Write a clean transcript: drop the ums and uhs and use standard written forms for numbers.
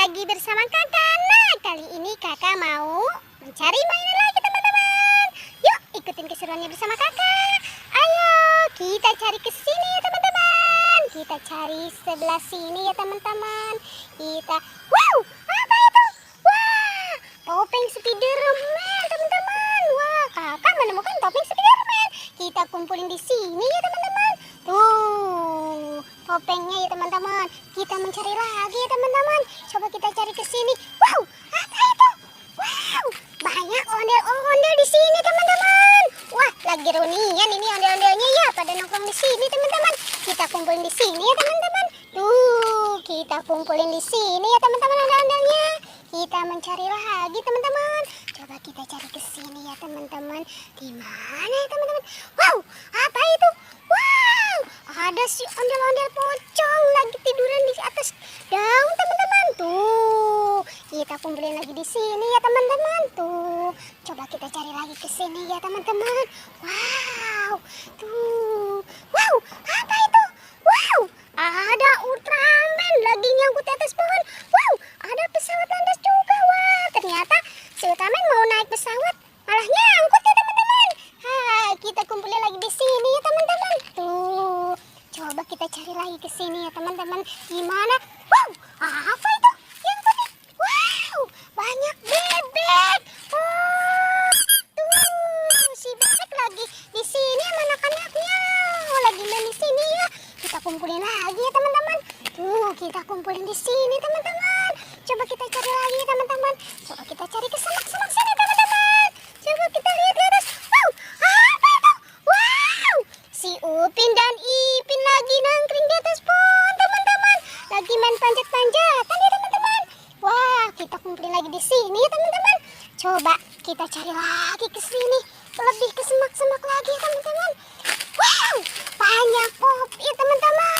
lagi bersama kakak. Nah, kali ini kakak mau mencari mainan lagi teman-teman. Yuk ikutin keseruannya bersama kakak. Ayo kita cari ke sini ya teman-teman. Kita cari sebelah sini ya teman-teman. Wow, apa itu? Wah, topeng Spiderman teman-teman. Wah, kakak menemukan topeng Spiderman. Kita kumpulin di sini ya teman-teman. Tuh, topengnya ya teman-teman. Kita mencari lagi ya teman-teman. Coba kita cari ke sini. Wow, apa itu? Wow, banyak ondel-ondel di sini teman-teman. Wah, lagi reunian ini ondel-ondelnya ya, pada nongkrong di sini teman-teman. Kita kumpulin di sini ya teman-teman. Tuh, kita kumpulin di sini ya teman-teman ondel-ondelnya. Kita mencari lagi teman-teman. Coba kita cari ke sini ya teman-teman. Di mana ya teman-teman? Wow, apa itu? Wow, ada si ondel-ondel pocong lagi tiduran di atas daun teman-teman. Tuh, kita kumpulin lagi di sini ya teman-teman. Tuh, coba kita cari lagi ke sini ya teman-teman. Wow, tuh, wow, apa itu? Wow, ada Ultraman lagi nyangkut di atas pohon. Wow, ada pesawat landas juga. Wah, ternyata si Ultraman mau naik pesawat malah nyangkut ya teman-teman. Hai, kita kumpulin lagi di sini ya teman-teman. Tuh, coba kita cari lagi ke sini ya teman-teman. Gimana? Wow, apa itu yang tadi? Wow, banyak bebek. Oh, tuh si bebek lagi di sini sama anak-anaknya. Oh, lagi main di sini ya. Kita kumpulin lagi ya teman-teman. Tuh, kita kumpulin di sini teman-teman. Coba kita cari lagi ya teman-teman. Coba kita cari ke semak-semak sana teman-teman. Coba kita lihat di atas. Wow, apa itu? Wow, si Upin dan Ipin lagi nangkring di atas pohon teman-teman. Lagi main panjat-panjatan ya teman-teman. Wah, kita kumpulin lagi di sini ya teman-teman. Coba kita cari lagi ke sini. Lebih ke semak-semak lagi ya teman-teman. Wow, banyak pop ya teman-teman.